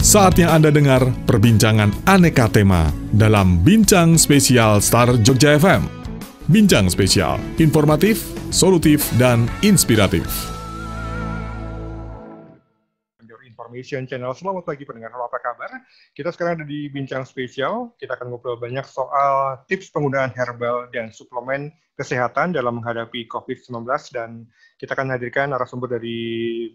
Saatnya Anda dengar perbincangan aneka tema dalam Bincang Spesial Star Jogja FM. Bincang Spesial, informatif, solutif, dan inspiratif. Information Channel. Selamat pagi pendengar, apa kabar? Kita sekarang ada di Bincang Spesial. Kita akan ngobrol banyak soal tips penggunaan herbal dan suplemen kesehatan dalam menghadapi COVID-19, dan kita akan hadirkan narasumber dari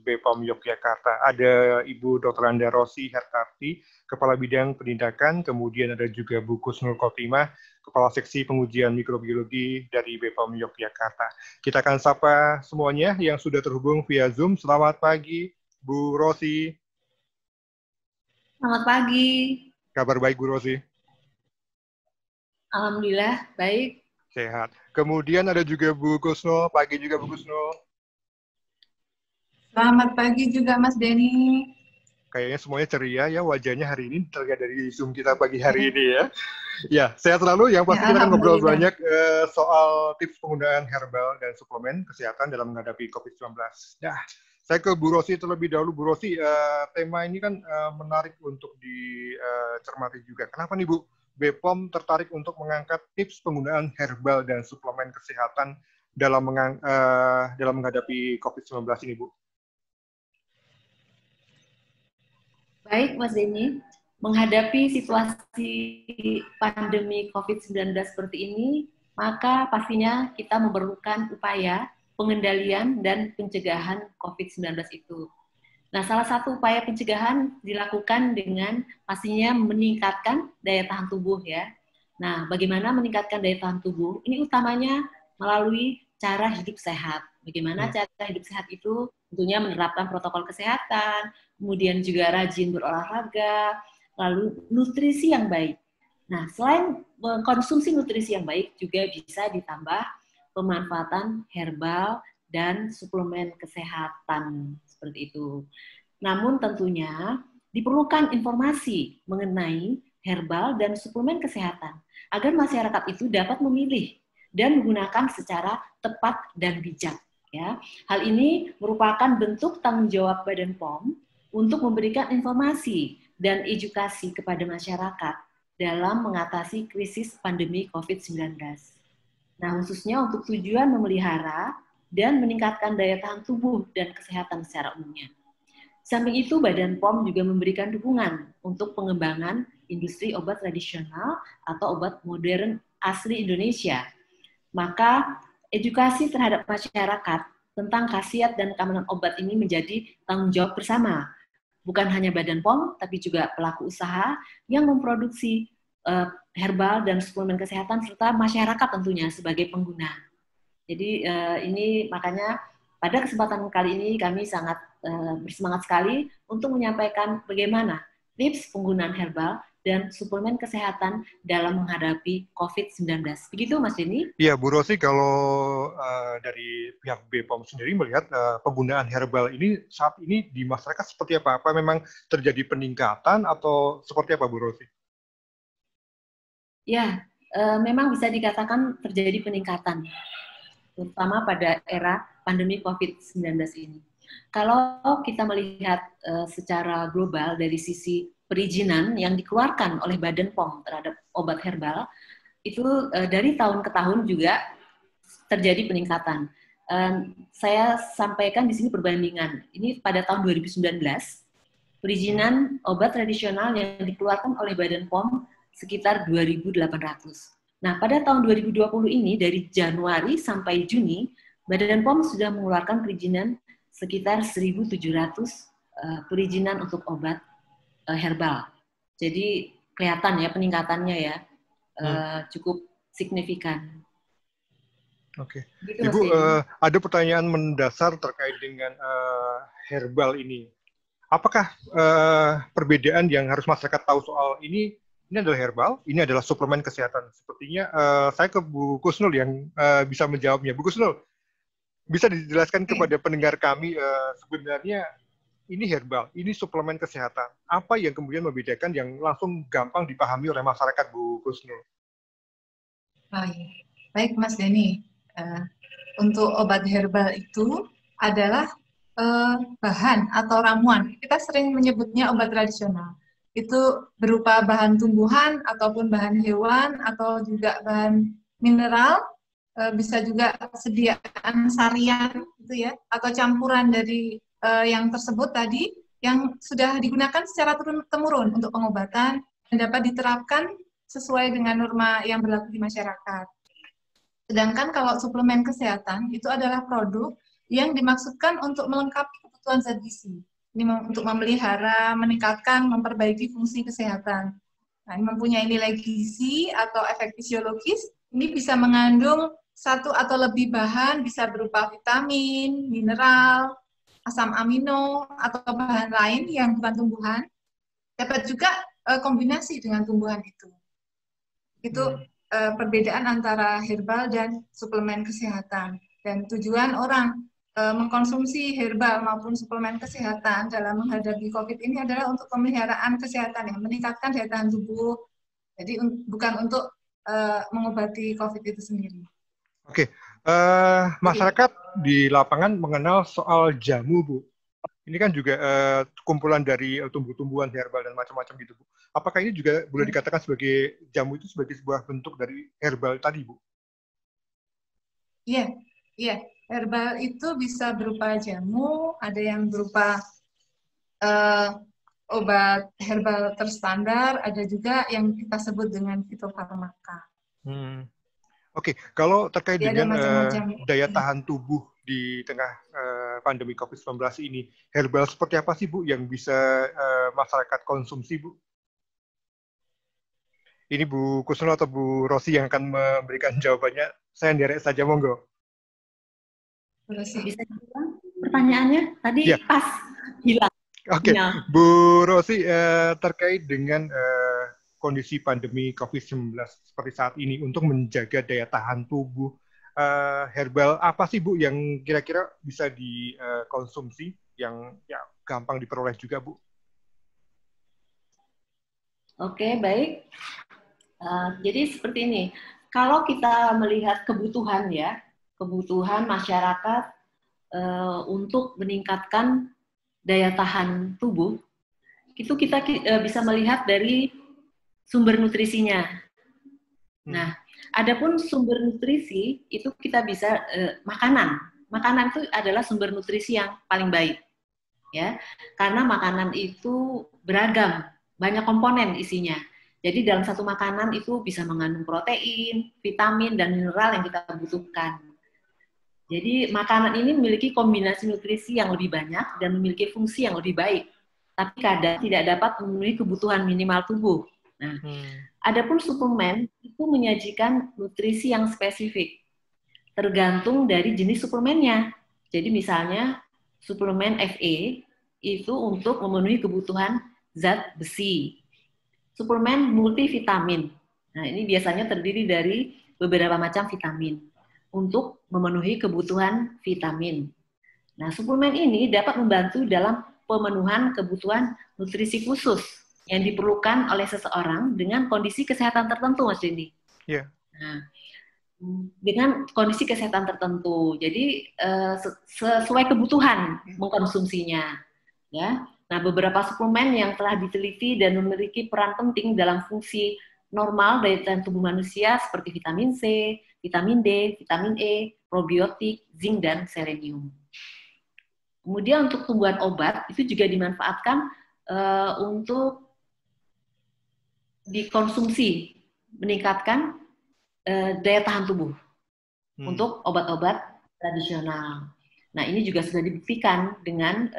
BPOM Yogyakarta. Ada Ibu Dr. Anda Rosi Hertarti, Kepala Bidang Penindakan, kemudian ada juga Bu Kusnul Khotimah, Kepala Seksi Pengujian Mikrobiologi dari BPOM Yogyakarta. Kita akan sapa semuanya yang sudah terhubung via Zoom. Selamat pagi, Bu Rosi. Selamat pagi. Kabar baik, Bu Rosi? Alhamdulillah, baik. Sehat. Kemudian ada juga Bu Kusnul. Pagi juga, Bu Kusnul. Selamat pagi juga, Mas Denny. Kayaknya semuanya ceria ya wajahnya hari ini, terlihat dari Zoom kita pagi hari ini ya. Ya, sehat selalu. Yang pasti kita akan ngobrol banyak soal tips penggunaan herbal dan suplemen kesehatan dalam menghadapi COVID-19. Nah, saya ke Bu Rosi terlebih dahulu. Bu Rosi, tema ini kan menarik untuk dicermati juga. Kenapa nih Bu, BPOM tertarik untuk mengangkat tips penggunaan herbal dan suplemen kesehatan dalam menghadapi COVID-19 ini, Bu? Baik, Mas Denny. Menghadapi situasi pandemi COVID-19 seperti ini, maka pastinya kita memerlukan upaya pengendalian dan pencegahan COVID-19 itu. Nah, salah satu upaya pencegahan dilakukan dengan pastinya meningkatkan daya tahan tubuh ya. Nah, bagaimana meningkatkan daya tahan tubuh? Ini utamanya melalui cara hidup sehat. Bagaimana cara hidup sehat itu? Tentunya menerapkan protokol kesehatan, kemudian juga rajin berolahraga, lalu nutrisi yang baik. Nah, selain mengkonsumsi nutrisi yang baik, juga bisa ditambah pemanfaatan herbal dan suplemen kesehatan seperti itu. Namun tentunya diperlukan informasi mengenai herbal dan suplemen kesehatan agar masyarakat itu dapat memilih dan menggunakan secara tepat dan bijak. Ya, hal ini merupakan bentuk tanggung jawab Badan POM untuk memberikan informasi dan edukasi kepada masyarakat dalam mengatasi krisis pandemi COVID-19. Nah, khususnya untuk tujuan memelihara dan meningkatkan daya tahan tubuh dan kesehatan secara umumnya. Samping itu, Badan POM juga memberikan dukungan untuk pengembangan industri obat tradisional atau obat modern asli Indonesia. Maka, edukasi terhadap masyarakat tentang khasiat dan keamanan obat ini menjadi tanggung jawab bersama. Bukan hanya Badan POM, tapi juga pelaku usaha yang memproduksi herbal dan suplemen kesehatan, serta masyarakat tentunya sebagai pengguna. Jadi ini makanya pada kesempatan kali ini kami sangat bersemangat sekali untuk menyampaikan bagaimana tips penggunaan herbal dan suplemen kesehatan dalam menghadapi COVID-19. Begitu, Mas Denny? Iya, Bu Rosi, kalau dari pihak BPOM sendiri melihat penggunaan herbal ini saat ini di masyarakat seperti apa? Apa memang terjadi peningkatan atau seperti apa, Bu Rosi? Ya, memang bisa dikatakan terjadi peningkatan, terutama pada era pandemi COVID-19 ini. Kalau kita melihat secara global dari sisi perizinan yang dikeluarkan oleh Badan POM terhadap obat herbal, itu dari tahun ke tahun juga terjadi peningkatan. Saya sampaikan di sini perbandingan. Ini pada tahun 2019, perizinan obat tradisional yang dikeluarkan oleh Badan POM sekitar 2.800. Nah, pada tahun 2020 ini, dari Januari sampai Juni, Badan POM sudah mengeluarkan perizinan sekitar 1.700 perizinan untuk obat herbal. Jadi, kelihatan ya peningkatannya ya, cukup signifikan. Oke. Gitu, Ibu, ada pertanyaan mendasar terkait dengan herbal ini. Apakah perbedaan yang harus masyarakat tahu soal ini adalah herbal, ini adalah suplemen kesehatan? Sepertinya saya ke Bu Kusnul yang bisa menjawabnya. Bu Kusnul, bisa dijelaskan kepada pendengar kami sebenarnya ini herbal, ini suplemen kesehatan. Apa yang kemudian membedakan yang langsung gampang dipahami oleh masyarakat, Bu Kusnul? Baik, Mas Denny. Untuk obat herbal itu adalah bahan atau ramuan. Kita sering menyebutnya obat tradisional. Itu berupa bahan tumbuhan ataupun bahan hewan atau juga bahan mineral, bisa juga sediaan sarian gitu ya, atau campuran dari yang tersebut tadi yang sudah digunakan secara turun-temurun untuk pengobatan dan dapat diterapkan sesuai dengan norma yang berlaku di masyarakat. Sedangkan kalau suplemen kesehatan itu adalah produk yang dimaksudkan untuk melengkapi kebutuhan zat gizi. Ini untuk memelihara, meningkatkan, memperbaiki fungsi kesehatan. Nah, ini mempunyai nilai gizi atau efek fisiologis, ini bisa mengandung satu atau lebih bahan, bisa berupa vitamin, mineral, asam amino, atau bahan lain yang bukan tumbuhan. Dapat juga kombinasi dengan tumbuhan itu. Itu perbedaan antara herbal dan suplemen kesehatan. Dan tujuan orang mengkonsumsi herbal maupun suplemen kesehatan dalam menghadapi COVID ini adalah untuk pemeliharaan kesehatan, yang meningkatkan daya tahan tubuh. Jadi bukan untuk mengobati COVID itu sendiri. Oke, masyarakat di lapangan mengenal soal jamu, Bu. Ini kan juga kumpulan dari tumbuh-tumbuhan herbal dan macam-macam gitu, Bu. Apakah ini juga boleh dikatakan sebagai jamu itu sebagai sebuah bentuk dari herbal tadi, Bu? Iya, iya. Herbal itu bisa berupa jamu, ada yang berupa obat herbal terstandar, ada juga yang kita sebut dengan fitofarmaka. Oke, kalau terkait Jadi dengan daya ya. tahan tubuh di tengah pandemi COVID-19 ini, herbal seperti apa sih, Bu, yang bisa masyarakat konsumsi, Bu? Ini Bu Kusno atau Bu Rosi yang akan memberikan jawabannya. Saya nderek saja, monggo. Bisa diulang pertanyaannya? Tadi ya. pas, hilang. Oke, Bu Rosi, terkait dengan kondisi pandemi COVID-19 seperti saat ini, untuk menjaga daya tahan tubuh, herbal apa sih, Bu, yang kira-kira bisa dikonsumsi, yang ya gampang diperoleh juga, Bu? Oke, baik. Jadi seperti ini, kalau kita melihat kebutuhan ya, kebutuhan masyarakat untuk meningkatkan daya tahan tubuh, itu kita bisa melihat dari sumber nutrisinya. Nah, adapun sumber nutrisi itu kita bisa makanan. Makanan itu adalah sumber nutrisi yang paling baik, ya, karena makanan itu beragam, banyak komponen isinya. Jadi dalam satu makanan itu bisa mengandung protein, vitamin, dan mineral yang kita butuhkan. Jadi makanan ini memiliki kombinasi nutrisi yang lebih banyak dan memiliki fungsi yang lebih baik, tapi kadang tidak dapat memenuhi kebutuhan minimal tubuh. Nah, adapun suplemen itu menyajikan nutrisi yang spesifik, tergantung dari jenis suplemennya. Jadi misalnya suplemen Fe itu untuk memenuhi kebutuhan zat besi. Suplemen multivitamin, nah ini biasanya terdiri dari beberapa macam vitamin untuk memenuhi kebutuhan vitamin. Nah, suplemen ini dapat membantu dalam pemenuhan kebutuhan nutrisi khusus yang diperlukan oleh seseorang dengan kondisi kesehatan tertentu, Mas Dendi. Yeah. Nah, dengan kondisi kesehatan tertentu, jadi sesuai kebutuhan mengkonsumsinya, ya. Nah, beberapa suplemen yang telah diteliti dan memiliki peran penting dalam fungsi normal daya tahan tubuh manusia seperti vitamin C, vitamin D, vitamin E, probiotik, zinc, dan selenium. Kemudian untuk tumbuhan obat itu juga dimanfaatkan untuk dikonsumsi, meningkatkan daya tahan tubuh untuk obat-obat tradisional. Nah, ini juga sudah dibuktikan dengan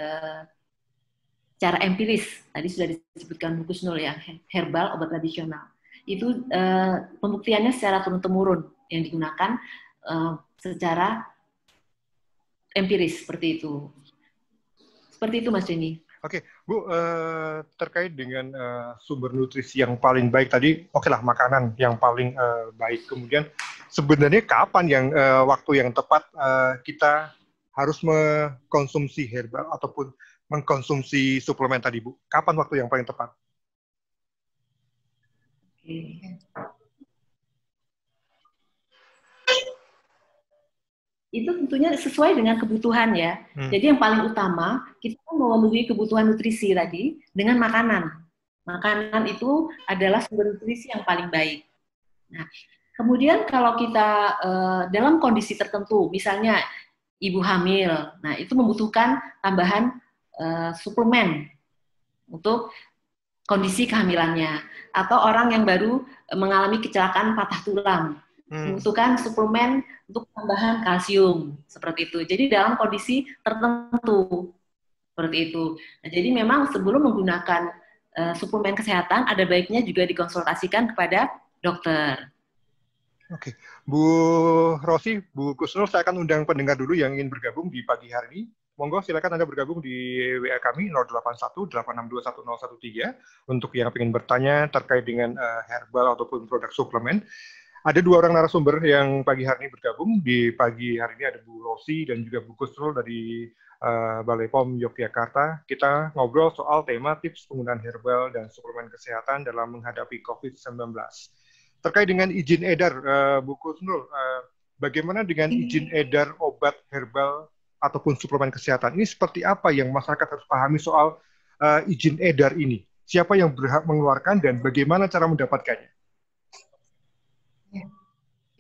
cara empiris, tadi sudah disebutkan Bu Kusnul ya, herbal, obat tradisional. Itu pembuktiannya secara turun-temurun yang digunakan secara empiris seperti itu. Seperti itu, Mas Denny. Oke, Bu, terkait dengan sumber nutrisi yang paling baik tadi, oke lah, makanan yang paling baik. Kemudian sebenarnya kapan yang waktu yang tepat kita harus mengkonsumsi herbal ataupun mengkonsumsi suplemen tadi, Bu? Kapan waktu yang paling tepat? itu tentunya sesuai dengan kebutuhan ya. Jadi yang paling utama kita memenuhi kebutuhan nutrisi tadi dengan makanan. Makanan itu adalah sumber nutrisi yang paling baik. Nah, kemudian kalau kita dalam kondisi tertentu, misalnya ibu hamil, nah itu membutuhkan tambahan suplemen untuk kondisi kehamilannya, atau orang yang baru mengalami kecelakaan patah tulang, membutuhkan suplemen untuk tambahan kalsium, seperti itu. Jadi dalam kondisi tertentu, seperti itu. Nah, jadi memang sebelum menggunakan suplemen kesehatan, ada baiknya juga dikonsultasikan kepada dokter. Oke, Bu Rosi, Bu Kusnul, saya akan undang pendengar dulu yang ingin bergabung di pagi hari ini. Monggo silakan Anda bergabung di WA kami 081-862-1013 untuk yang ingin bertanya terkait dengan herbal ataupun produk suplemen. Ada 2 orang narasumber yang pagi hari ini bergabung. Di pagi hari ini ada Bu Rosi dan juga Bu Kusnul dari Balai POM Yogyakarta. Kita ngobrol soal tema tips penggunaan herbal dan suplemen kesehatan dalam menghadapi COVID-19. Terkait dengan izin edar, Bu Kusnul, bagaimana dengan izin edar obat herbal ataupun suplemen kesehatan? Ini seperti apa yang masyarakat harus pahami soal izin edar ini? Siapa yang berhak mengeluarkan dan bagaimana cara mendapatkannya?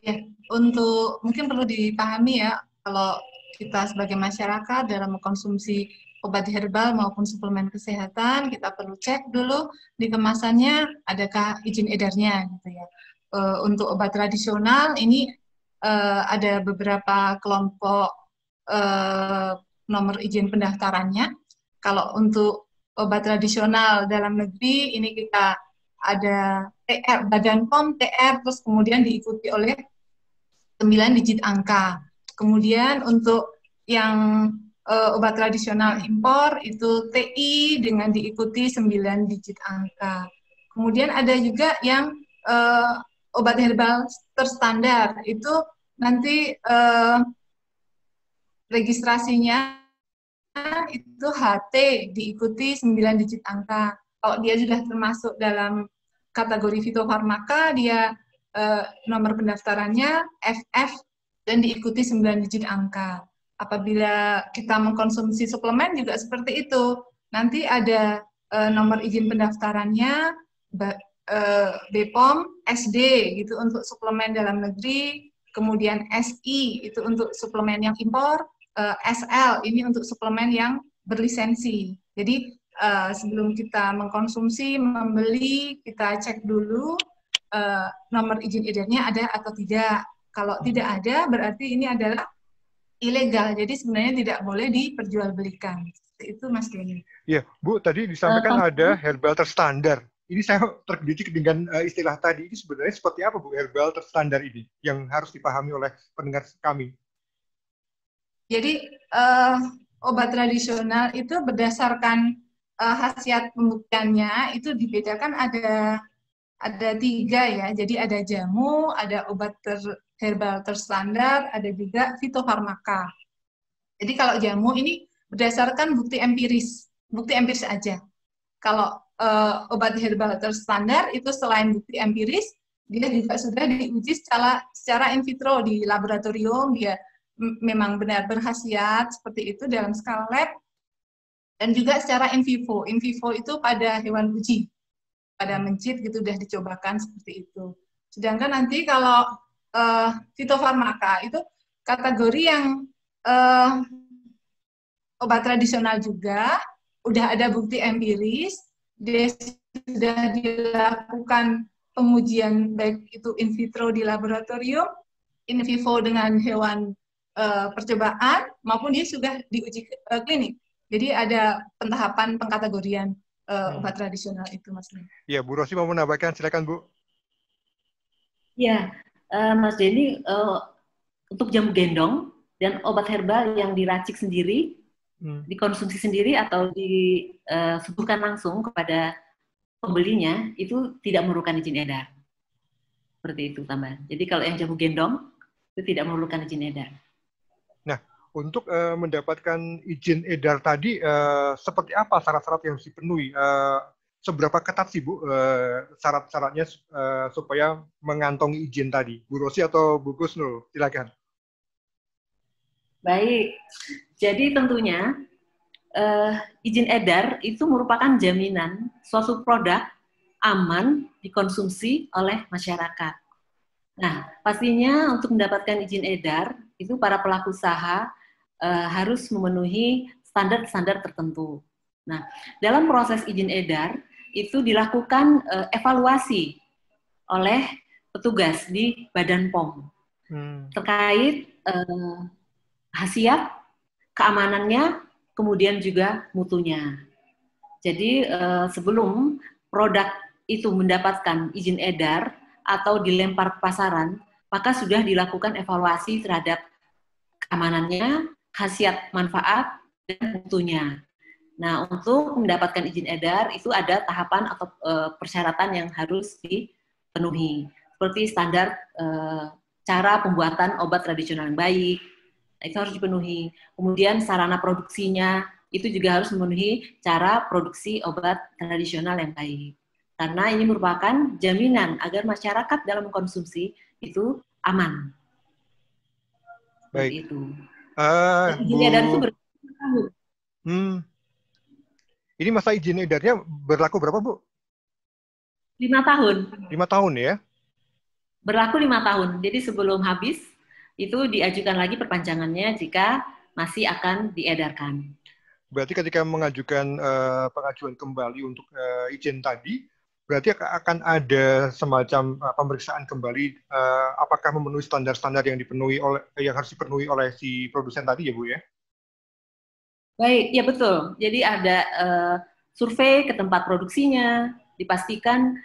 Ya, untuk mungkin perlu dipahami ya, kalau kita sebagai masyarakat dalam mengkonsumsi obat herbal maupun suplemen kesehatan, kita perlu cek dulu di kemasannya adakah izin edarnya gitu ya. Untuk obat tradisional ini ada beberapa kelompok nomor izin pendaftarannya. Kalau untuk obat tradisional dalam negeri ini kita ada TR, Badan POM, TR, terus kemudian diikuti oleh 9 digit angka. Kemudian untuk yang obat tradisional impor itu TI dengan diikuti 9 digit angka. Kemudian ada juga yang obat herbal terstandar, itu nanti registrasinya itu HT diikuti 9 digit angka. Kalau dia sudah termasuk dalam kategori fitofarmaka, dia nomor pendaftarannya FF dan diikuti 9 digit angka. Apabila kita mengkonsumsi suplemen juga seperti itu. Nanti ada nomor izin pendaftarannya BPOM SD gitu untuk suplemen dalam negeri, kemudian SI itu untuk suplemen yang impor, SL ini untuk suplemen yang berlisensi. Jadi sebelum kita mengkonsumsi, membeli, kita cek dulu nomor izin edarnya ada atau tidak. Kalau tidak ada, berarti ini adalah ilegal. Jadi sebenarnya tidak boleh diperjualbelikan. Itu Mas Denny. Iya, Bu, tadi disampaikan ada herbal terstandar. Ini saya tergelitik dengan istilah tadi. Ini sebenarnya seperti apa, Bu, herbal terstandar ini yang harus dipahami oleh pendengar kami? Jadi obat tradisional itu berdasarkan khasiat pembuktiannya itu dibedakan ada 3 ya. Jadi ada jamu, ada obat herbal terstandar, ada juga fitofarmaka. Jadi kalau jamu ini berdasarkan bukti empiris aja. Kalau obat herbal terstandar itu selain bukti empiris, dia juga sudah diuji secara in vitro di laboratorium, dia memang benar berkhasiat seperti itu dalam skala lab, dan juga secara in vivo. In vivo itu pada hewan uji, pada mencit gitu udah dicobakan seperti itu. Sedangkan nanti kalau fitofarmaka itu kategori yang obat tradisional juga, udah ada bukti empiris, dia sudah dilakukan pengujian baik itu in vitro di laboratorium, in vivo dengan hewan percobaan, maupun dia sudah diuji klinik. Jadi ada pentahapan pengkategorian obat tradisional itu, Mas. Ya, Bu Rosi mau menambahkan, silakan Bu. Ya, Mas Denny, untuk jamu gendong dan obat herbal yang diracik sendiri, dikonsumsi sendiri atau disuguhkan langsung kepada pembelinya, itu tidak memerlukan izin edar. Seperti itu tambahan. Jadi kalau yang jamu gendong, itu tidak memerlukan izin edar. Nah, untuk mendapatkan izin edar tadi, seperti apa syarat-syarat yang harus dipenuhi? Seberapa ketat sih, Bu, syarat-syaratnya supaya mengantongi izin tadi? Bu Rosi atau Bu Kusnul? Silakan. Baik, jadi tentunya izin edar itu merupakan jaminan suatu produk aman dikonsumsi oleh masyarakat. Nah, pastinya untuk mendapatkan izin edar, itu para pelaku usaha harus memenuhi standar-standar tertentu. Nah, dalam proses izin edar, itu dilakukan evaluasi oleh petugas di Badan POM terkait khasiat, keamanannya, kemudian juga mutunya. Jadi sebelum produk itu mendapatkan izin edar atau dilempar ke pasaran, maka sudah dilakukan evaluasi terhadap keamanannya, khasiat manfaat, dan mutunya. Nah, untuk mendapatkan izin edar itu ada tahapan atau persyaratan yang harus dipenuhi, seperti standar cara pembuatan obat tradisional yang baik, itu harus dipenuhi. Kemudian sarana produksinya itu juga harus memenuhi cara produksi obat tradisional yang baik. Karena ini merupakan jaminan agar masyarakat dalam mengkonsumsi itu aman. Baik. Itu. Izin edar itu bertahun. Ini masa izin edarnya berlaku berapa, Bu? 5 tahun. 5 tahun ya? Berlaku 5 tahun. Jadi sebelum habis, itu diajukan lagi perpanjangannya jika masih akan diedarkan. Berarti ketika mengajukan pengajuan kembali untuk izin tadi, berarti akan ada semacam pemeriksaan kembali apakah memenuhi standar-standar yang harus dipenuhi oleh si produsen tadi ya, Bu ya? Baik, ya betul. Jadi ada survei ke tempat produksinya, dipastikan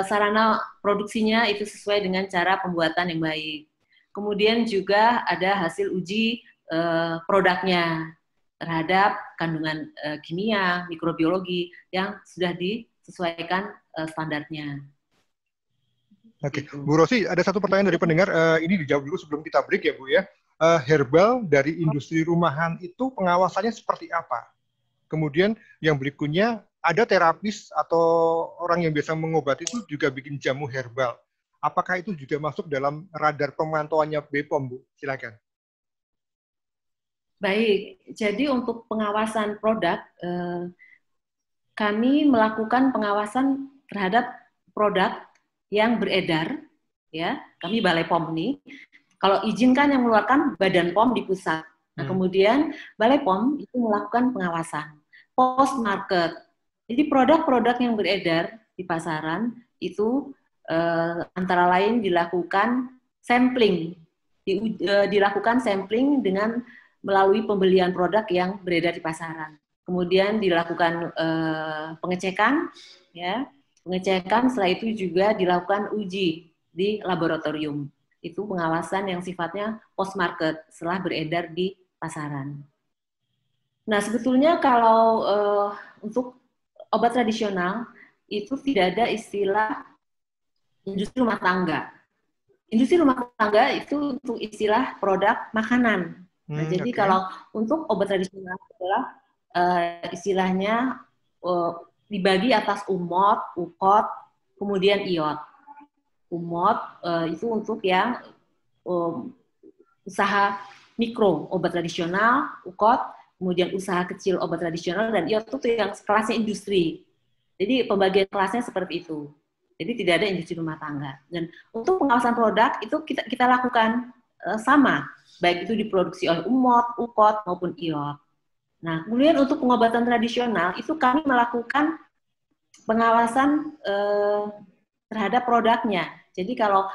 sarana produksinya itu sesuai dengan cara pembuatan yang baik. Kemudian juga ada hasil uji produknya terhadap kandungan kimia, mikrobiologi yang sudah disesuaikan standarnya. Oke, Bu Rosi, ada satu pertanyaan dari pendengar. Ini dijawab dulu sebelum kita break ya, Bu ya. Herbal dari industri rumahan itu pengawasannya seperti apa? Kemudian yang berikutnya, ada terapis atau orang yang biasa mengobati itu juga bikin jamu herbal. Apakah itu juga masuk dalam radar pemantauannya BPOM, Bu? Silakan. Baik, jadi untuk pengawasan produk, kami melakukan pengawasan terhadap produk yang beredar, ya. Kami Balai POM nih. Kalau izin kan yang mengeluarkan Badan POM di pusat. Nah, kemudian Balai POM itu melakukan pengawasan. Post market. Jadi produk-produk yang beredar di pasaran itu antara lain dilakukan sampling. Dilakukan sampling dengan melalui pembelian produk yang beredar di pasaran. Kemudian dilakukan pengecekan, ya. Pengecekan, setelah itu juga dilakukan uji di laboratorium. Itu pengawasan yang sifatnya post-market, setelah beredar di pasaran. Nah, sebetulnya kalau untuk obat tradisional, itu tidak ada istilah industri rumah tangga. Industri rumah tangga itu untuk istilah produk makanan. Nah, jadi kalau untuk obat tradisional adalah istilahnya dibagi atas umot, ukot, kemudian iot. Umot itu untuk yang usaha mikro obat tradisional, ukot, kemudian usaha kecil obat tradisional, dan iot itu yang kelasnya industri. Jadi pembagian kelasnya seperti itu. Jadi tidak ada industri rumah tangga. Dan untuk pengawasan produk itu kita lakukan sama, baik itu diproduksi oleh umot, ukot maupun iot. Nah, kemudian untuk pengobatan tradisional itu kami melakukan pengawasan terhadap produknya. Jadi kalau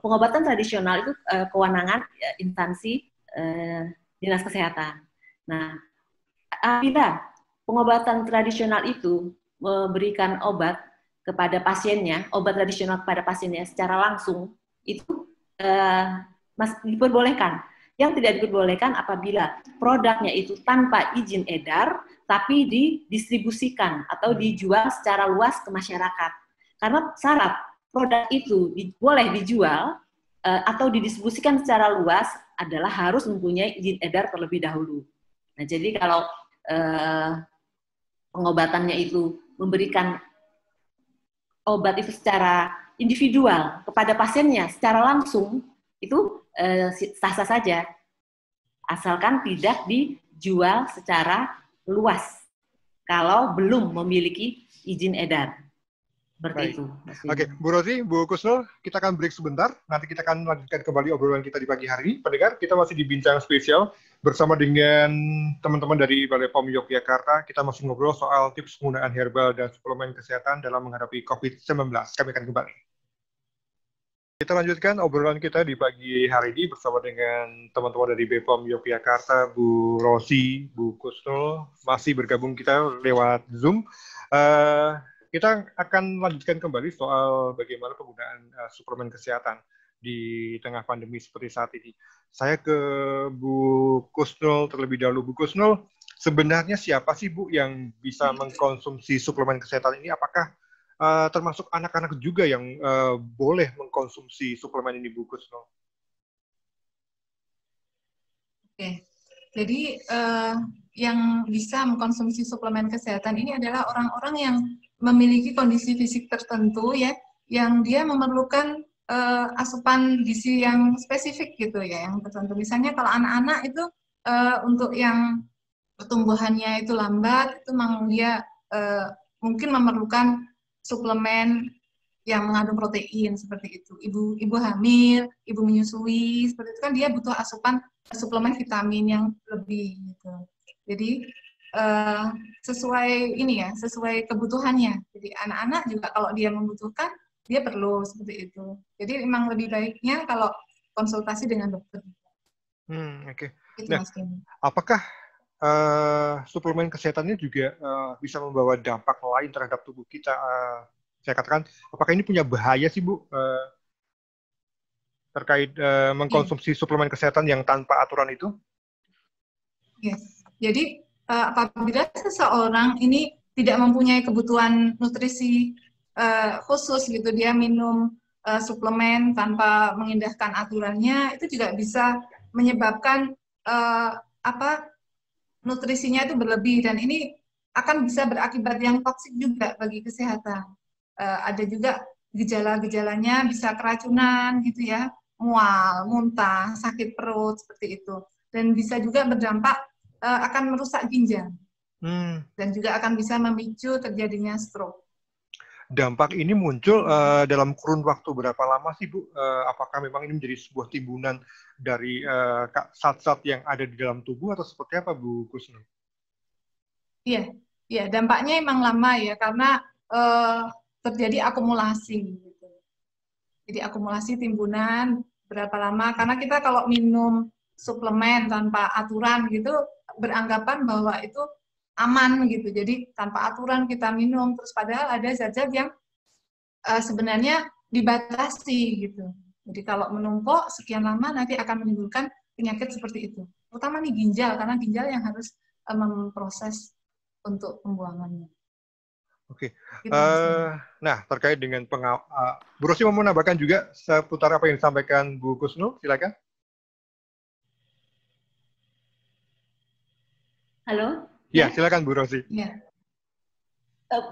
pengobatan tradisional itu kewenangan instansi dinas kesehatan. Nah, apabila pengobatan tradisional itu memberikan obat kepada pasiennya, obat tradisional kepada pasiennya secara langsung, itu masih diperbolehkan. Yang tidak diperbolehkan apabila produknya itu tanpa izin edar, tapi didistribusikan atau dijual secara luas ke masyarakat. Karena syarat produk itu boleh dijual atau didistribusikan secara luas adalah harus mempunyai izin edar terlebih dahulu. Nah, jadi kalau pengobatannya itu memberikan obat itu secara individual kepada pasiennya secara langsung, itu sah-sah saja. asalkan tidak dijual secara luas kalau belum memiliki izin edar. Seperti itu. Oke, Bu Rosi, Bu Kusnul, kita akan break sebentar. Nanti kita akan lanjutkan kembali obrolan kita di pagi hari. Pendengar, kita masih di Bincang Spesial bersama dengan teman-teman dari Balai POM Yogyakarta. Kita masih ngobrol soal tips penggunaan herbal dan suplemen kesehatan dalam menghadapi COVID-19. Kami akan kembali. Kita lanjutkan obrolan kita di pagi hari ini bersama dengan teman-teman dari BPOM Yogyakarta, Bu Rosi, Bu Kusnul, masih bergabung kita lewat Zoom. Kita akan lanjutkan kembali soal bagaimana penggunaan suplemen kesehatan di tengah pandemi seperti saat ini. Saya ke Bu Kusnul terlebih dahulu. Bu Kusnul, sebenarnya siapa sih Bu yang bisa mengkonsumsi suplemen kesehatan ini? Apakah termasuk anak-anak juga yang boleh mengkonsumsi suplemen ini, Bu Kusnul? Oke, jadi yang bisa mengkonsumsi suplemen kesehatan ini adalah orang-orang yang memiliki kondisi fisik tertentu ya, yang dia memerlukan asupan gizi yang spesifik gitu ya, yang tertentu. Misalnya kalau anak-anak itu untuk yang pertumbuhannya itu lambat, itu memang dia mungkin memerlukan suplemen yang mengandung protein seperti itu. Ibu hamil, ibu menyusui, seperti itu kan dia butuh asupan suplemen vitamin yang lebih gitu. Jadi sesuai ini ya, sesuai kebutuhannya. Jadi anak-anak juga kalau dia membutuhkan, dia perlu seperti itu. Jadi memang lebih baiknya kalau konsultasi dengan dokter. Oke. Itu Nah, apakah suplemen kesehatan ini juga bisa membawa dampak lain terhadap tubuh kita? Saya katakan, apakah ini punya bahaya sih Bu terkait mengkonsumsi suplemen kesehatan yang tanpa aturan itu? Yes. Jadi apabila seseorang ini tidak mempunyai kebutuhan nutrisi khusus gitu, dia minum suplemen tanpa mengindahkan aturannya, itu juga bisa menyebabkan nutrisinya itu berlebih, dan ini akan bisa berakibat yang toksik juga bagi kesehatan. Ada juga gejala-gejalanya, bisa keracunan gitu ya, mual, muntah, sakit perut seperti itu, dan bisa juga berdampak akan merusak ginjal dan juga akan bisa memicu terjadinya stroke. Dampak ini muncul dalam kurun waktu berapa lama sih Bu? Apakah memang ini menjadi sebuah timbunan dari zat-zat yang ada di dalam tubuh atau seperti apa Bu Kusnul? Iya, dampaknya emang lama ya, karena terjadi akumulasi. Gitu. Jadi akumulasi timbunan berapa lama? Karena kita kalau minum suplemen tanpa aturan gitu, beranggapan bahwa itu aman gitu. Jadi tanpa aturan kita minum, terus padahal ada zat-zat yang sebenarnya dibatasi gitu. Jadi kalau menumpuk sekian lama nanti akan menimbulkan penyakit seperti itu. Terutama nih ginjal, karena ginjal yang harus memproses untuk pembuangannya. Oke. Nah, terkait dengan Bu Rosi mau menambahkan juga seputar apa yang disampaikan Bu Kusnul, silakan. Halo? Ya, silakan Bu Rosi. Ya.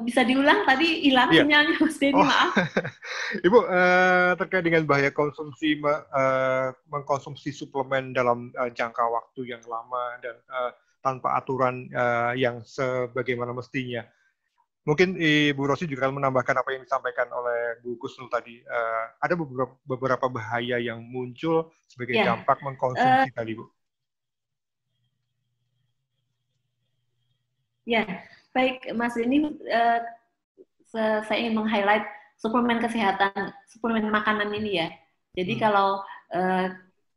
Bisa diulang, tadi hilang sinyalnya Mas Denny, maaf. Ibu, terkait dengan bahaya mengkonsumsi suplemen dalam jangka waktu yang lama dan tanpa aturan yang sebagaimana mestinya. Mungkin Ibu Rosi juga akan menambahkan apa yang disampaikan oleh Bu Kusnul tadi. Ada beberapa bahaya yang muncul sebagai dampak mengkonsumsi tadi, Bu. Ya, baik Mas Denny, saya ingin meng-highlight suplemen kesehatan, suplemen makanan ini ya. Jadi kalau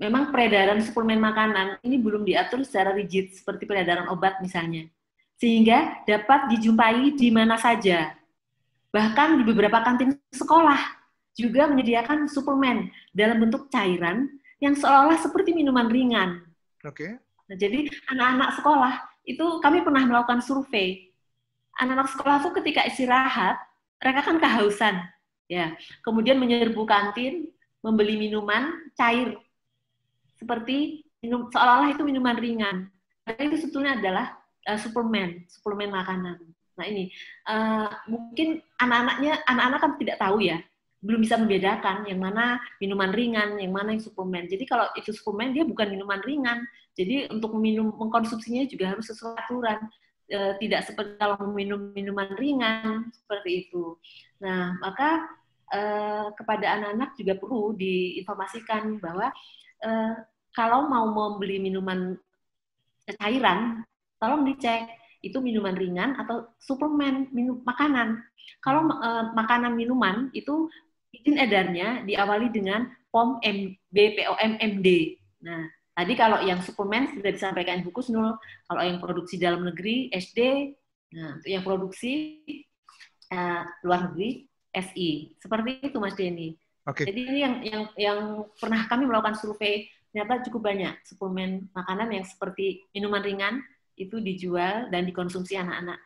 memang peredaran suplemen makanan ini belum diatur secara rigid seperti peredaran obat misalnya, sehingga dapat dijumpai di mana saja. Bahkan di beberapa kantin sekolah juga menyediakan suplemen dalam bentuk cairan yang seolah-olah seperti minuman ringan. Oke. Nah, jadi anak-anak sekolah itu kami pernah melakukan survei. Anak-anak sekolah itu ketika istirahat, mereka kan kehausan, ya. Kemudian menyerbu kantin, membeli minuman cair, seperti seolah-olah itu minuman ringan. Tapi itu sebetulnya adalah suplemen makanan. Nah ini mungkin anak-anak kan tidak tahu ya, belum bisa membedakan yang mana minuman ringan, yang mana yang suplemen. Jadi kalau itu suplemen dia bukan minuman ringan, Jadi untuk mengkonsumsinya juga harus sesuai aturan. Tidak seperti kalau meminum minuman ringan seperti itu. Nah, maka kepada anak-anak juga perlu diinformasikan bahwa kalau mau membeli minuman cairan, tolong dicek itu minuman ringan atau suplemen makanan. Kalau makanan minuman itu izin edarnya diawali dengan POM BPOM-MD. Nah, tadi kalau yang suplemen sudah disampaikan Ibu Kusnul, kalau yang produksi dalam negeri SD, nah untuk yang produksi luar negeri SI. Seperti itu Mas Denny. Okay. Jadi ini yang pernah kami melakukan survei, ternyata cukup banyak suplemen makanan yang seperti minuman ringan itu dijual dan dikonsumsi anak-anak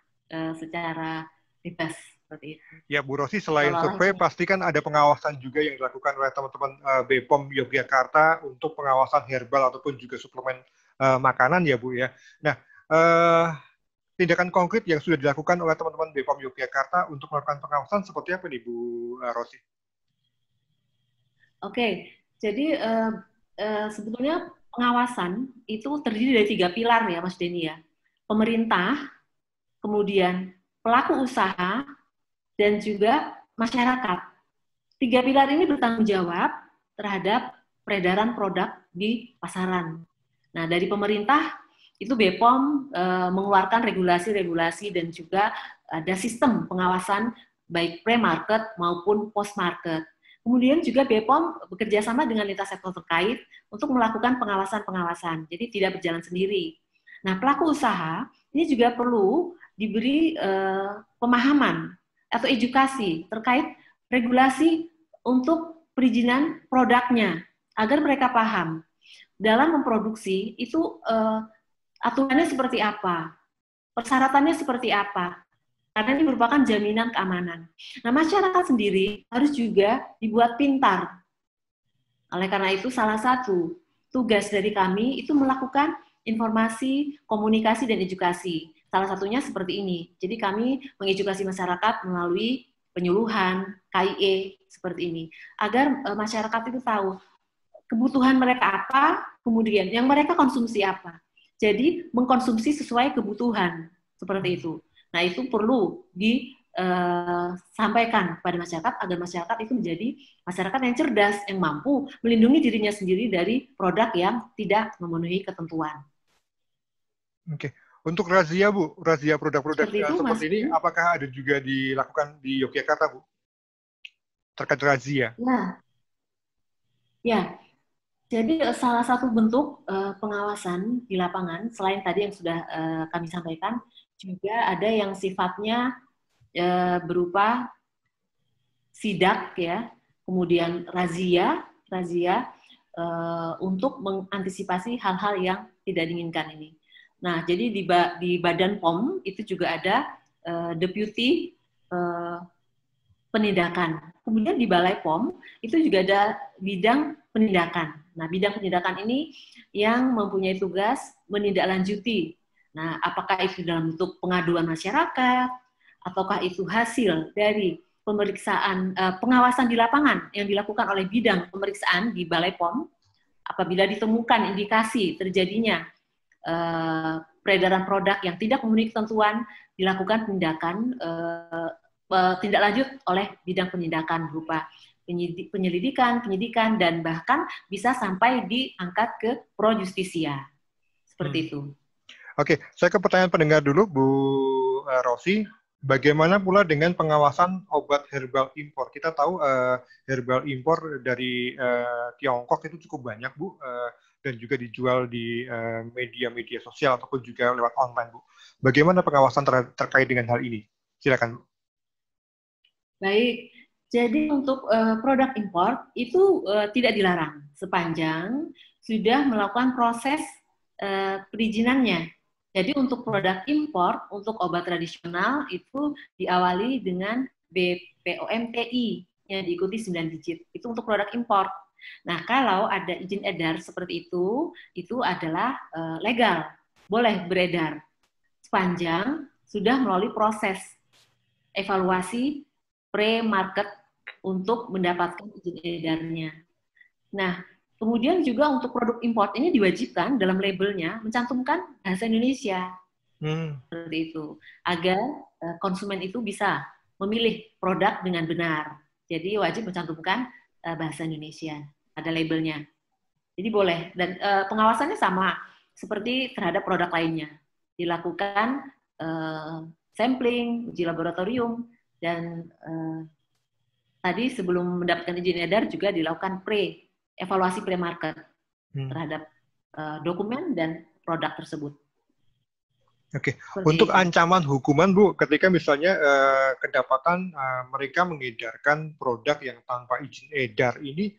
secara bebas. Seperti itu. Ya Bu Rosi, selain survei pasti kan ada pengawasan juga yang dilakukan oleh teman-teman BPOM Yogyakarta untuk pengawasan herbal ataupun juga suplemen makanan ya Bu ya. Nah, tindakan konkret yang sudah dilakukan oleh teman-teman BPOM Yogyakarta untuk melakukan pengawasan seperti apa nih Bu Rosi? Oke, jadi sebetulnya pengawasan itu terdiri dari 3 pilar ya Mas Denny ya. Pemerintah, kemudian pelaku usaha, dan juga masyarakat. 3 pilar ini bertanggung jawab terhadap peredaran produk di pasaran. Nah, dari pemerintah, itu BPOM mengeluarkan regulasi-regulasi dan juga ada sistem pengawasan baik pre-market maupun post-market. Kemudian juga BPOM bekerja sama dengan lintas sektor terkait untuk melakukan pengawasan-pengawasan, jadi tidak berjalan sendiri. Nah, pelaku usaha ini juga perlu diberi pemahaman atau edukasi terkait regulasi untuk perizinan produknya, agar mereka paham dalam memproduksi itu aturannya seperti apa, persyaratannya seperti apa, karena ini merupakan jaminan keamanan. Nah, masyarakat sendiri harus juga dibuat pintar. Oleh karena itu, salah satu tugas dari kami itu melakukan informasi, komunikasi, dan edukasi. Salah satunya seperti ini. Jadi kami mengedukasi masyarakat melalui penyuluhan, KIE, seperti ini. Agar masyarakat itu tahu kebutuhan mereka apa, kemudian yang mereka konsumsi apa. Jadi mengkonsumsi sesuai kebutuhan, seperti itu. Nah, itu perlu disampaikan kepada masyarakat agar masyarakat itu menjadi masyarakat yang cerdas, yang mampu melindungi dirinya sendiri dari produk yang tidak memenuhi ketentuan. Oke. Untuk razia Bu, razia produk-produk seperti ini, apakah ada juga dilakukan di Yogyakarta Bu? Terkait razia? Ya. Jadi salah satu bentuk pengawasan di lapangan, selain tadi yang sudah kami sampaikan, juga ada yang sifatnya berupa sidak ya, kemudian razia untuk mengantisipasi hal-hal yang tidak diinginkan ini. Nah, jadi di Badan POM itu juga ada deputi penindakan. Kemudian di Balai POM itu juga ada bidang penindakan. Nah, bidang penindakan ini yang mempunyai tugas menindaklanjuti. Nah, apakah itu dalam bentuk pengaduan masyarakat, ataukah itu hasil dari pemeriksaan pengawasan di lapangan yang dilakukan oleh bidang pemeriksaan di Balai POM, apabila ditemukan indikasi terjadinya peredaran produk yang tidak memenuhi ketentuan, dilakukan tindakan tindak lanjut oleh bidang penindakan berupa penyelidikan, penyidikan, dan bahkan bisa sampai diangkat ke pro justisia. Seperti itu. Oke, saya ke pertanyaan pendengar dulu, Bu Rosi. Bagaimana pula dengan pengawasan obat herbal impor? Kita tahu herbal impor dari Tiongkok itu cukup banyak, Bu, dan juga dijual di media-media sosial ataupun juga lewat online, Bu. Bagaimana pengawasan terkait dengan hal ini? Silakan, Bu. Baik, jadi untuk produk impor itu tidak dilarang sepanjang sudah melakukan proses perizinannya. Jadi untuk produk impor, untuk obat tradisional itu diawali dengan BPOM-TI yang diikuti 9 digit. Itu untuk produk impor. Nah, kalau ada izin edar seperti itu adalah legal, boleh beredar sepanjang sudah melalui proses evaluasi pre-market untuk mendapatkan izin edarnya. Nah, Kemudian juga untuk produk import ini diwajibkan dalam labelnya mencantumkan bahasa Indonesia. Seperti itu. Agar konsumen itu bisa memilih produk dengan benar. Jadi wajib mencantumkan bahasa Indonesia. Ada labelnya. Jadi boleh. Dan pengawasannya sama seperti terhadap produk lainnya. Dilakukan sampling, uji laboratorium, dan tadi sebelum mendapatkan izin edar juga dilakukan evaluasi pre-market terhadap dokumen dan produk tersebut. Oke, untuk ancaman hukuman Bu, ketika misalnya kedapatan mereka mengedarkan produk yang tanpa izin edar ini,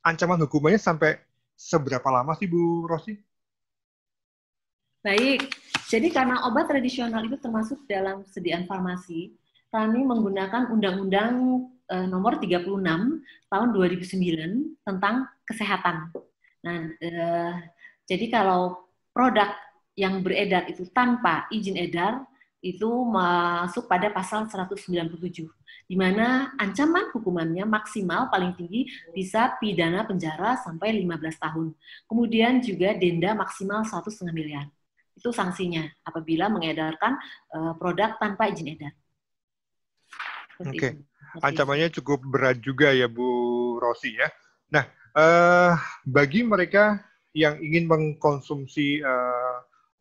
ancaman hukumannya sampai seberapa lama sih Bu Rosi? Baik, jadi karena obat tradisional itu termasuk dalam sediaan farmasi, kami menggunakan Undang-Undang Nomor 36 Tahun 2009 tentang kesehatan. Nah, jadi kalau produk yang beredar itu tanpa izin edar, itu masuk pada pasal 197, di mana ancaman hukumannya maksimal paling tinggi bisa pidana penjara sampai 15 tahun. Kemudian juga denda maksimal 1,5 miliar. Itu sanksinya apabila mengedarkan produk tanpa izin edar. Oke, ancamannya cukup berat juga ya Bu Rosi ya. Nah, bagi mereka yang ingin mengkonsumsi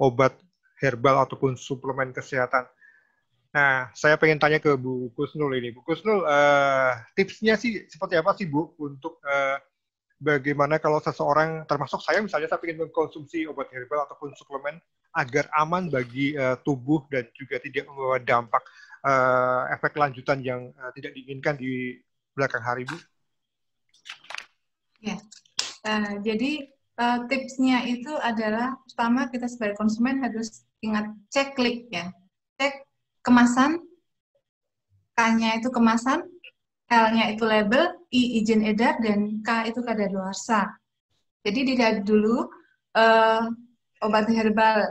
obat herbal ataupun suplemen kesehatan, nah saya pengen tanya ke Bu Kusnul ini. Bu Kusnul, tipsnya sih seperti apa sih Bu untuk bagaimana kalau seseorang, termasuk saya misalnya, saya ingin mengkonsumsi obat herbal ataupun suplemen agar aman bagi tubuh dan juga tidak membawa dampak efek lanjutan yang tidak diinginkan di belakang hari, Bu? Ya, jadi tipsnya itu adalah pertama kita sebagai konsumen harus ingat cek klik ya, cek kemasan, K-nya itu kemasan, L-nya itu label, I izin edar, dan K itu kadaluarsa. Jadi dilihat dulu obat herbal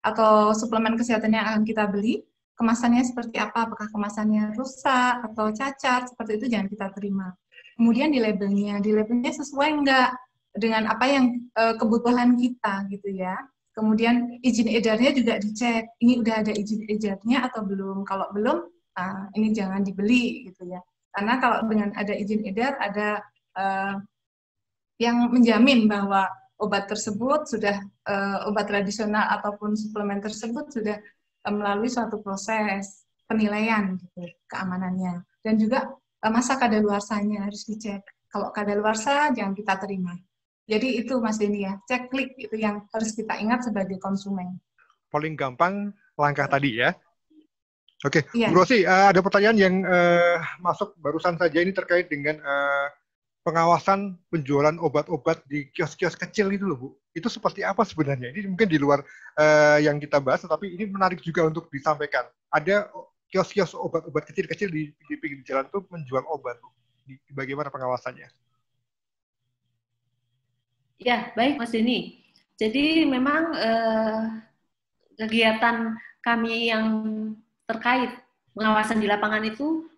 atau suplemen kesehatan yang akan kita beli, kemasannya seperti apa, apakah kemasannya rusak atau cacat, seperti itu jangan kita terima. Kemudian di labelnya sesuai enggak dengan apa yang kebutuhan kita gitu ya. Kemudian izin edarnya juga dicek, ini udah ada izin edarnya atau belum. Kalau belum, ini jangan dibeli gitu ya. Karena kalau dengan ada izin edar, ada yang menjamin bahwa obat tersebut sudah, obat tradisional ataupun suplemen tersebut sudah melalui suatu proses penilaian gitu, keamanannya. Dan juga masa kadaluarsanya harus dicek. Kalau kadaluarsa jangan kita terima. Jadi itu Mas Denny ya, cek klik itu yang harus kita ingat sebagai konsumen. Paling gampang langkah tadi ya. Oke, iya. Bu Rosi, ada pertanyaan yang masuk barusan saja ini terkait dengan pengawasan penjualan obat-obat di kios-kios kecil itu loh Bu. Itu seperti apa sebenarnya? Ini mungkin di luar yang kita bahas, tapi ini menarik juga untuk disampaikan. Ada kios-kios obat-obat kecil-kecil di pinggir jalan itu menjual obat Bu. Bagaimana pengawasannya? Ya, baik Mas Denny. Jadi memang kegiatan kami yang terkait pengawasan di lapangan itu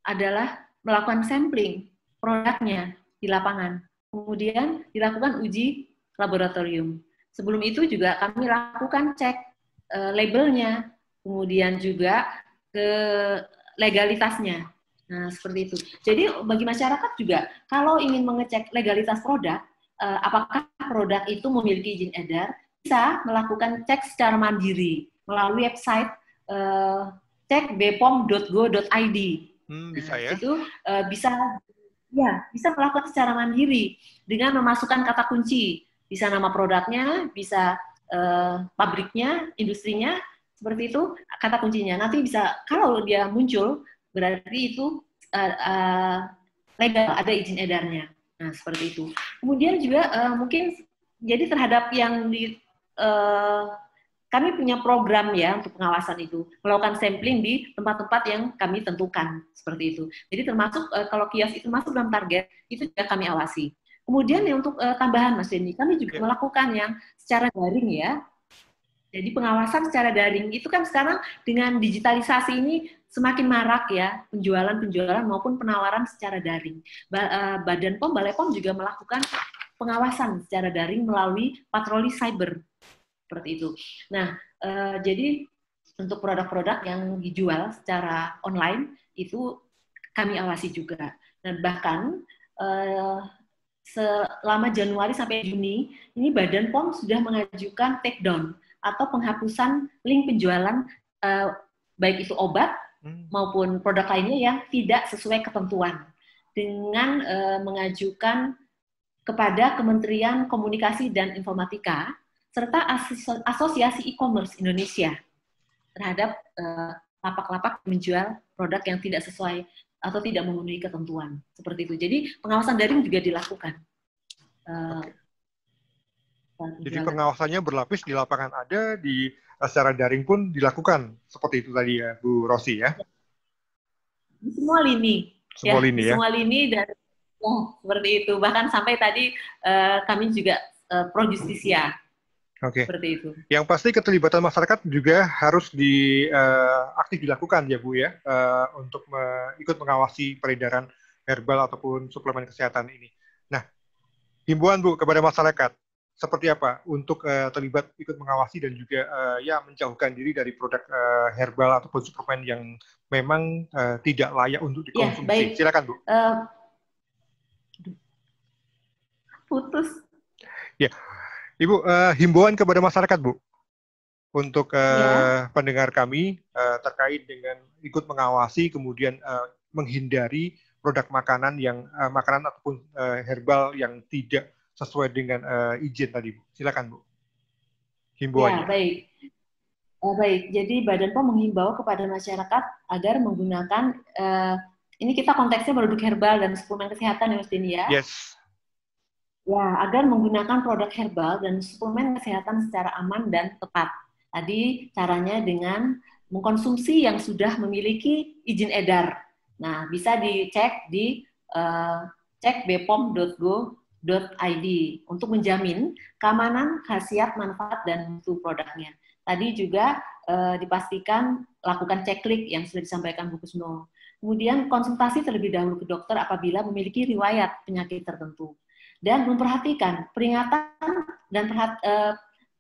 adalah melakukan sampling produknya di lapangan. Kemudian dilakukan uji laboratorium. Sebelum itu juga kami lakukan cek labelnya, kemudian juga ke legalitasnya. Nah, seperti itu. Jadi bagi masyarakat juga, kalau ingin mengecek legalitas produk, apakah produk itu memiliki izin edar, bisa melakukan cek secara mandiri melalui website cek bpom.go.id. Bisa ya? Itu bisa melakukan secara mandiri dengan memasukkan kata kunci, bisa nama produknya, bisa pabriknya, industrinya, seperti itu kata kuncinya. Nanti bisa, kalau dia muncul berarti itu legal, ada izin edarnya. Nah, seperti itu. Kemudian juga mungkin jadi terhadap yang kami punya program ya untuk pengawasan itu, melakukan sampling di tempat-tempat yang kami tentukan, seperti itu. Jadi termasuk kalau kios itu masuk dalam target, itu juga kami awasi. Kemudian ya untuk tambahan Mas Denny, kami juga melakukan yang secara daring ya. Jadi pengawasan secara daring itu kan sekarang dengan digitalisasi ini semakin marak ya, penjualan maupun penawaran secara daring. Badan POM, Balai POM juga melakukan pengawasan secara daring melalui patroli cyber seperti itu. Nah, jadi untuk produk-produk yang dijual secara online itu kami awasi juga. Dan bahkan selama Januari sampai Juni ini Badan POM sudah mengajukan takedown atau penghapusan link penjualan baik itu obat maupun produk lainnya yang tidak sesuai ketentuan dengan mengajukan kepada Kementerian Komunikasi dan Informatika serta Asosiasi E-commerce Indonesia terhadap lapak-lapak menjual produk yang tidak sesuai atau tidak memenuhi ketentuan seperti itu. Jadi pengawasan daring juga dilakukan. Jadi pengawasannya berlapis, di lapangan ada, di secara daring pun dilakukan seperti itu tadi ya, Bu Rosi ya. Di semua lini. Semua lini ya. Semua lini dan seperti itu. Bahkan sampai tadi kami juga pro justisia. Oke. Seperti itu. Yang pasti keterlibatan masyarakat juga harus aktif dilakukan ya Bu ya, untuk ikut mengawasi peredaran herbal ataupun suplemen kesehatan ini. Nah, himbauan Bu kepada masyarakat seperti apa untuk terlibat ikut mengawasi dan juga ya menjauhkan diri dari produk herbal ataupun suplemen yang memang tidak layak untuk dikonsumsi. Ya, baik. Silakan Bu. Putus. Ya. Ibu, himbauan kepada masyarakat, Bu, untuk pendengar kami terkait dengan ikut mengawasi, kemudian menghindari produk makanan ataupun herbal yang tidak sesuai dengan izin tadi, Bu. Silakan, Bu. Himbauannya. Ya, baik. Baik, jadi Badan POM menghimbau kepada masyarakat agar menggunakan, ini kita konteksnya produk herbal dan suplemen kesehatan ya, Mas Denny ya? Yes. Ya, agar menggunakan produk herbal dan suplemen kesehatan secara aman dan tepat. Tadi caranya dengan mengkonsumsi yang sudah memiliki izin edar. Nah, bisa dicek di cek bpom.go.id untuk menjamin keamanan, khasiat, manfaat, dan mutu produknya. Tadi juga dipastikan lakukan ceklik yang sudah disampaikan Bu Kusno. Kemudian konsultasi terlebih dahulu ke dokter apabila memiliki riwayat penyakit tertentu. Dan memperhatikan peringatan dan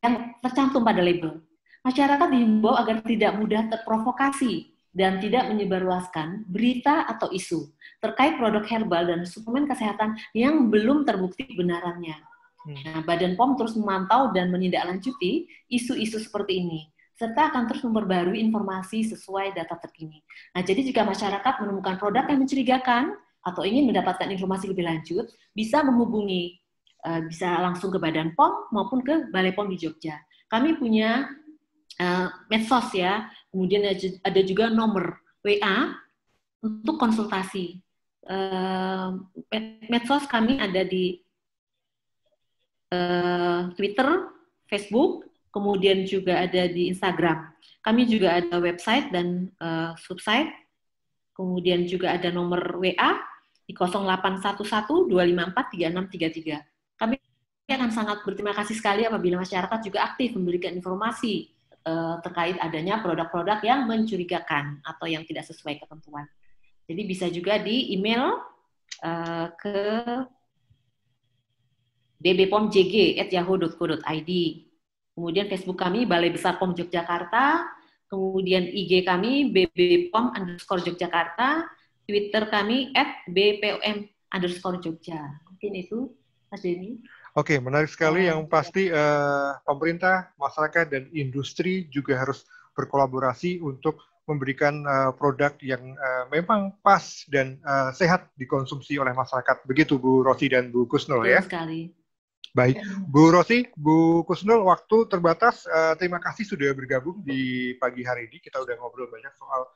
yang tercantum pada label. Masyarakat dihimbau agar tidak mudah terprovokasi dan tidak menyebarluaskan berita atau isu terkait produk herbal dan suplemen kesehatan yang belum terbukti kebenarannya. Nah, Badan POM terus memantau dan menindaklanjuti isu-isu seperti ini, serta akan terus memperbarui informasi sesuai data terkini. Nah, jadi jika masyarakat menemukan produk yang mencurigakan, atau ingin mendapatkan informasi lebih lanjut, bisa menghubungi, bisa langsung ke Badan POM maupun ke Balai POM di Jogja. Kami punya medsos ya, kemudian ada juga nomor WA untuk konsultasi. Medsos kami ada di Twitter, Facebook, kemudian juga ada di Instagram. Kami juga ada website dan subsite, kemudian juga ada nomor WA di 0811-254-3633. Kami akan sangat berterima kasih sekali apabila masyarakat juga aktif memberikan informasi terkait adanya produk-produk yang mencurigakan atau yang tidak sesuai ketentuan. Jadi bisa juga di email ke bbpomjg@yahoo.co.id. Kemudian Facebook kami Balai Besar POM Yogyakarta, kemudian IG kami bbpom_Yogyakarta, Twitter kami @bpom_Jogja. Mungkin itu, Mas Denny. Oke, menarik sekali. Yang pasti pemerintah, masyarakat, dan industri juga harus berkolaborasi untuk memberikan produk yang memang pas dan sehat dikonsumsi oleh masyarakat. Begitu Bu Rosi dan Bu Kusnul ya. Betul sekali. Baik, Bu Rosi, Bu Kusnul, waktu terbatas. Terima kasih sudah bergabung di pagi hari ini. Kita udah ngobrol banyak soal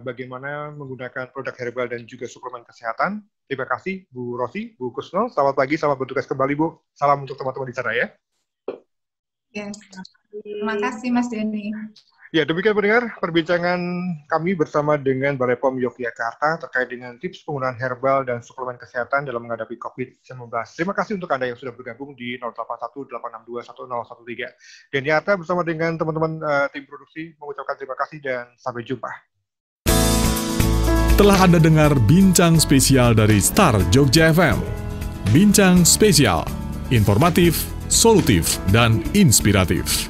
bagaimana menggunakan produk herbal dan juga suplemen kesehatan. Terima kasih Bu Rosi, Bu Kusnul. Selamat pagi, selamat bertugas kembali Bu. Salam untuk teman-teman di sana ya. Yes. Terima kasih Mas Denny. Ya, demikian pendengar perbincangan kami bersama dengan Balai POM Yogyakarta terkait dengan tips penggunaan herbal dan suplemen kesehatan dalam menghadapi COVID-19. Terima kasih untuk Anda yang sudah bergabung di 0818621013. Denny Arta bersama dengan teman-teman tim produksi mengucapkan terima kasih dan sampai jumpa. Telah Anda dengar bincang spesial dari Star Jogja FM. Bincang spesial informatif, solutif, dan inspiratif.